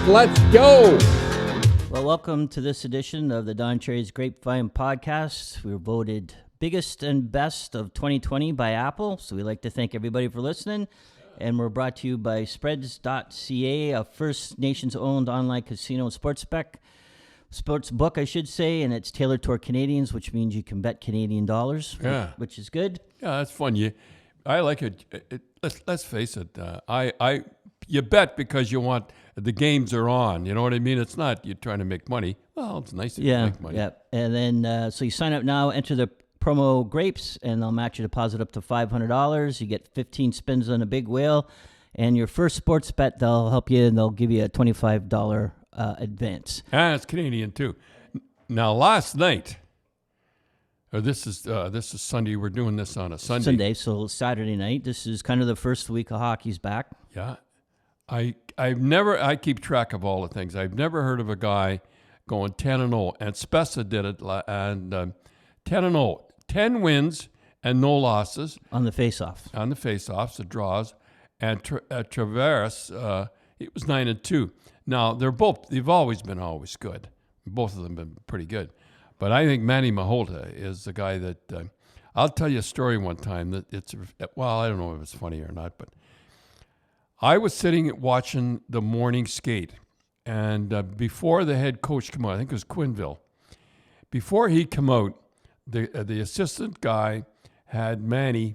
Let's go. Well, welcome to this edition of the Don Cherry's Grapevine podcast. We were voted biggest and best of 2020 by Apple, so we'd like to thank everybody for listening. And we're brought to you by Spreads.ca, a First Nations-owned online casino and sports book, I should say, and it's tailored toward Canadians, which means you can bet Canadian dollars, which is good. Yeah, that's fun. I like it. Let's face it. You bet because you want the games are on. You know what I mean? It's not you're trying to make money. Well, it's nice to make money. Yeah, and then so you sign up now, enter the promo GRAPES, and they'll match your deposit up to $500. You get 15 spins on a big whale, and your first sports bet, they'll help you, and they'll give you a $25 advance. And it's Canadian too. Now, last night, or this is Sunday. We're doing this on a Sunday. So Saturday night. This is kind of the first week of hockey's back. Yeah, I keep track of all the things. I've never heard of a guy going 10-0, and Spessa did it, and 10-0, 10 wins and no losses on the face-offs. On the face-offs, the draws, and Tavares, he was 9-2. Now they've always been good. Both of them have been pretty good, but I think Manny Mahota is the guy that I'll tell you a story one time that I don't know if it's funny or not, but I was sitting watching the morning skate, and before the head coach came out, I think it was Quinville, before he came out, the assistant guy had Manny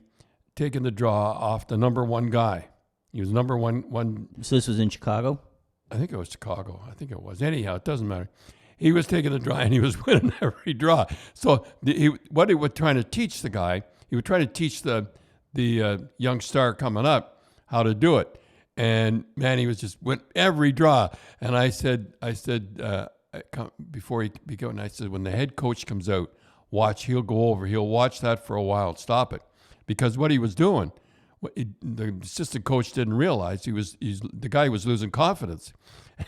taking the draw off the number one guy. He was number one. So this was in Chicago? I think it was Chicago. I think it was. Anyhow, it doesn't matter. He was taking the draw, and he was winning every draw. So what he was trying to teach the guy, he was trying to teach the young star coming up how to do it. And Manny was just went every draw. And I said before he began, I said, when the head coach comes out, watch, he'll watch that for a while and stop it. Because what he was doing, the assistant coach didn't realize the guy was losing confidence.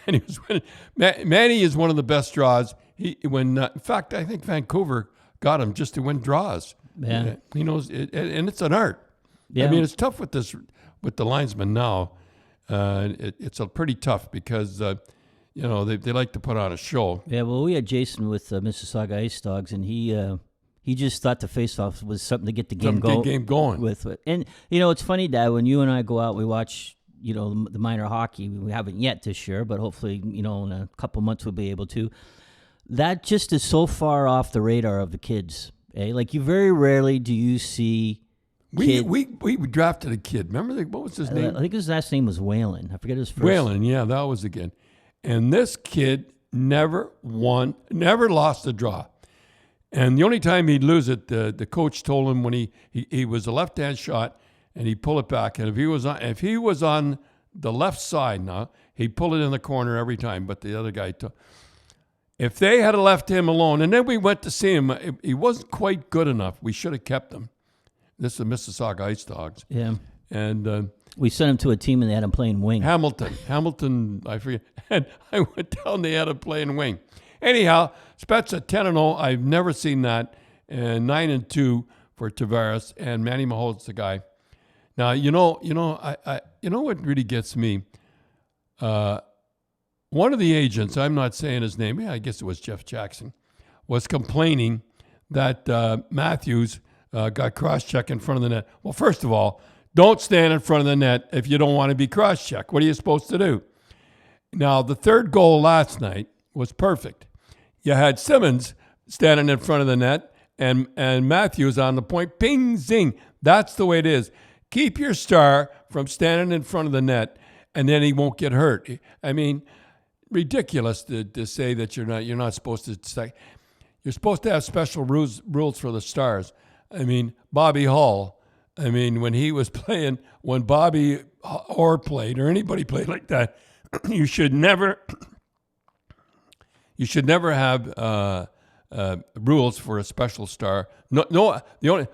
And he was winning. Manny is one of the best draws. In fact, I think Vancouver got him just to win draws. Yeah. He knows it, and it's an art. Yeah. I mean, it's tough with the linesmen now. It's pretty tough because they like to put on a show. Yeah, well, we had Jason with Mississauga Ice Dogs, and he just thought the face-off was something to get the game going. With it. And it's funny, Dad, when you and I go out, we watch the minor hockey. We haven't yet this year, but hopefully in a couple months we'll be able to. That just is so far off the radar of the kids. Like you very rarely do you see. We drafted a kid. Remember what was his name? I think his last name was Whalen. I forget his first. Whalen, yeah, that was again. And this kid never lost a draw. And the only time he'd lose it, the coach told him when he was a left-hand shot, and he'd pull it back. And if he was on the left side now, he'd pull it in the corner every time. But the other guy, if they had left him alone, and then we went to see him, he wasn't quite good enough. We should have kept him. This is the Mississauga Ice Dogs. Yeah. And we sent him to a team and they had him playing wing. Hamilton, I forget. And I went down, they had him playing wing. Anyhow, Spezza 10-0. I've never seen that. And 9-2 for Tavares, and Manny Mahota's the guy. Now, I what really gets me? One of the agents, I'm not saying his name, I guess it was Jeff Jackson, was complaining that Matthews got cross-checked in front of the net. Well, first of all, don't stand in front of the net if you don't want to be cross-checked. What are you supposed to do? Now, the third goal last night was perfect. You had Simmons standing in front of the net and Matthews on the point. Ping, zing. That's the way it is. Keep your star from standing in front of the net, and then he won't get hurt. I mean, ridiculous to say that you're not supposed to say. You're supposed to have special rules for the stars. I mean, Bobby Hall, when he was playing, when Bobby Orr played or anybody played like that, you should never have rules for a special star. No.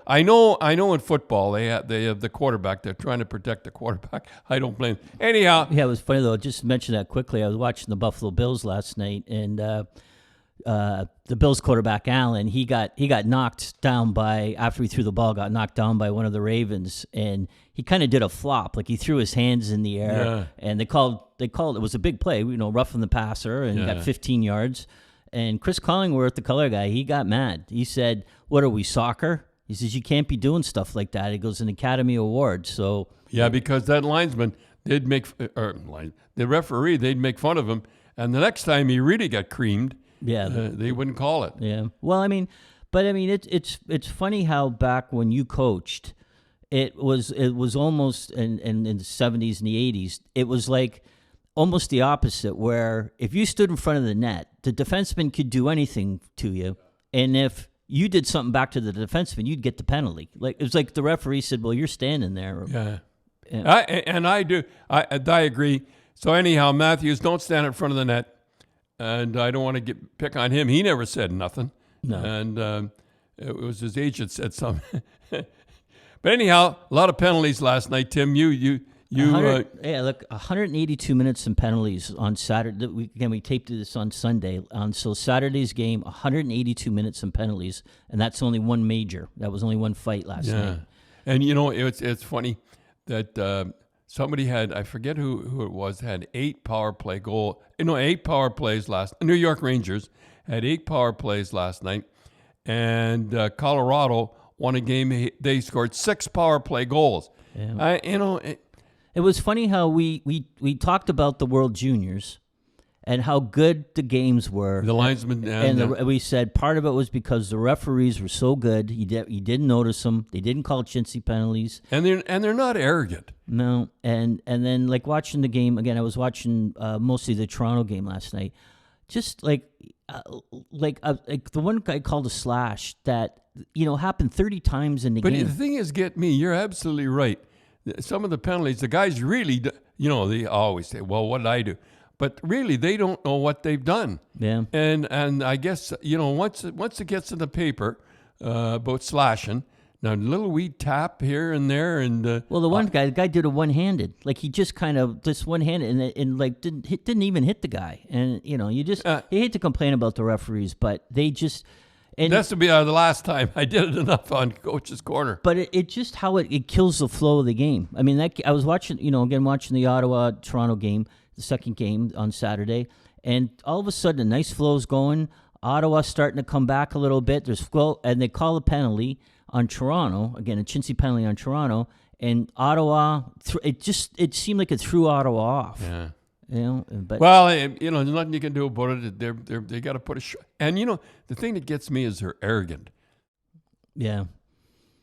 I know in football they have the quarterback. They're trying to protect the quarterback. I don't blame them. Anyhow, yeah, it was funny though. Just mention that quickly. I was watching the Buffalo Bills last night, and the Bills quarterback Allen, he got knocked down by, after he threw the ball, got knocked down by one of the Ravens, and he kind of did a flop, like he threw his hands in the air, and they called it was a big play, roughing the passer, and got 15 yards. And Chris Collingworth, the color guy, he got mad. He said, "What are we, soccer?" He says, "You can't be doing stuff like that." It goes an Academy Award. So because that linesman they'd make the referee, they'd make fun of him, and the next time he really got creamed. They wouldn't call it. Yeah. Well, it's funny how back when you coached, it was almost in the 70s and the 80s, it was like almost the opposite, where if you stood in front of the net, the defenseman could do anything to you, and if you did something back to the defenseman, you'd get the penalty. Like it was like the referee said, "Well, you're standing there." Yeah. I agree. So anyhow, Matthews, don't stand in front of the net. And I don't want to pick on him. He never said nothing. No. And it was his agent said something. But anyhow, a lot of penalties last night, Tim. You 182 minutes in penalties on Saturday. We taped this on Sunday. So Saturday's game, 182 minutes in penalties, and that's only one major. That was only one fight last night. And it's funny that somebody had, I forget who it was, had 8 power play goal. 8 power plays New York Rangers had 8 power plays last night, and Colorado won a game. They scored 6 power play goals. Yeah. It was funny how we talked about the World Juniors and how good the games were. The linesmen. We said part of it was because the referees were so good. You didn't notice them. They didn't call chintzy penalties. And they're not arrogant. No. And then like watching the game again, I was watching mostly the Toronto game last night. Just like the one guy called a slash that happened 30 times in the game. But the thing is, you're absolutely right. Some of the penalties, the guys really, they always say, "Well, what did I do?" But really, they don't know what they've done. Yeah. And I guess, once it gets in the paper about slashing, now a little wee tap here and there. And the guy did a one-handed. Like he just kind of, just one-handed and like didn't even hit the guy. And, you hate to complain about the referees, but they just... And that's to be the last time I did it enough on Coach's Corner. But it just how it kills the flow of the game. I mean, I was watching, watching the Ottawa-Toronto game, the second game on Saturday, and all of a sudden a nice flow's going. Ottawa's starting to come back a little bit. There's flow, and they call a penalty on Toronto, again, a chintzy penalty on Toronto, and Ottawa, it seemed like it threw Ottawa off. Yeah. But there's nothing you can do about it. They got to put a and the thing that gets me is they're arrogant. Yeah,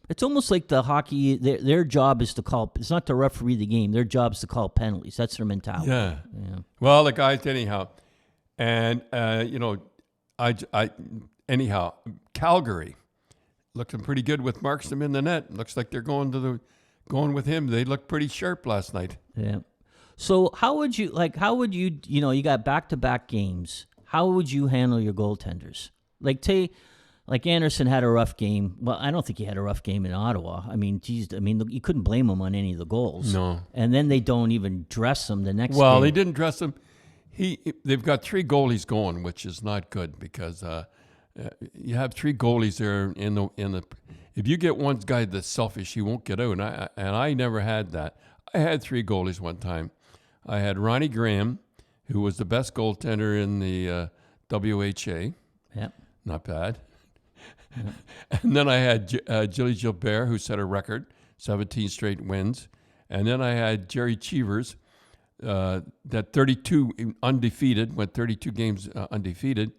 it's almost like the hockey. Their job is to call. It's not to referee the game. Their job is to call penalties. That's their mentality. Yeah. Well, the guys anyhow, and anyhow, Calgary looking pretty good with Markstrom in the net. Looks like they're going with him. They looked pretty sharp last night. Yeah. So how would you, you got back-to-back games. How would you handle your goaltenders? Like Anderson had a rough game. Well, I don't think he had a rough game in Ottawa. I mean, you couldn't blame him on any of the goals. No. And then they don't even dress him the next game. Well, they didn't dress him. They've got 3 goalies going, which is not good because you have 3 goalies there in the. If you get one guy that's selfish, he won't get out. And I never had that. I had 3 goalies one time. I had Ronnie Graham, who was the best goaltender in the WHA. Yep. Not bad. Yep. And then I had Gilly Gilbert, who set a record, 17 straight wins. And then I had Jerry Cheevers, that 32 undefeated, went 32 games undefeated.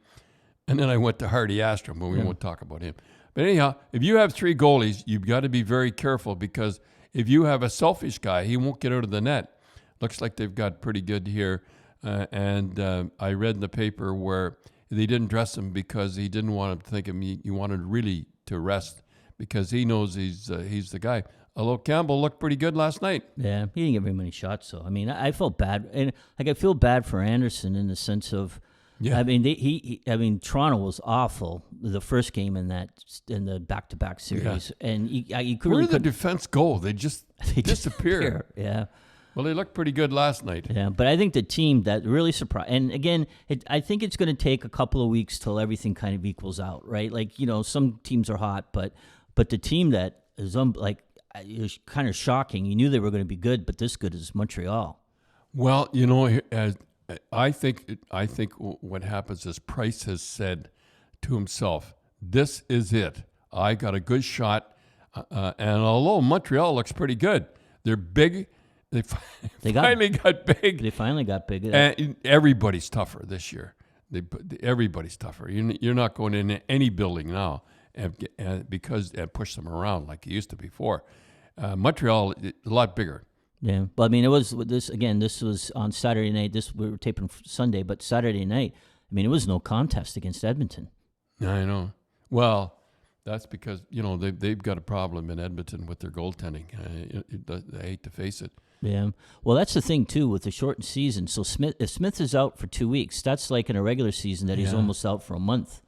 And then I went to Hardy Astrom, but we won't talk about him. But anyhow, if you have 3 goalies, you've got to be very careful because if you have a selfish guy, he won't get out of the net. Looks like they've got pretty good here. And I read in the paper where they didn't dress him because he didn't want him to think him. He wanted really to rest because he knows he's the guy. Although Campbell looked pretty good last night. Yeah, he didn't get very many shots, so I mean, I felt bad, and I feel bad for Anderson in the sense of, I mean, Toronto was awful the first game in the back-to-back series, and you couldn't. Where did the defense go? They just disappear. Yeah. Well, they looked pretty good last night. Yeah, but I think the team that really surprised, and again, I think it's going to take a couple of weeks till everything kind of equals out, right? Like, some teams are hot, but the team that is it was kind of shocking. You knew they were going to be good, but this good is Montreal. Well, as I think what happens is Price has said to himself, "This is it. I got a good shot." And although Montreal looks pretty good, they're big. They finally got big. They finally got big. And everybody's tougher this year. Everybody's tougher. You're not going into any building now and push them around like you used to before. Montreal, a lot bigger. Yeah, but I mean, it was this again. This was on Saturday night. We were taping Sunday, but Saturday night, I mean, it was no contest against Edmonton. I know. Well, that's because they've got a problem in Edmonton with their goaltending. I hate to face it. Yeah. Well, that's the thing, too, with the shortened season. So if Smith is out for 2 weeks, that's like in a regular season that he's almost out for a month.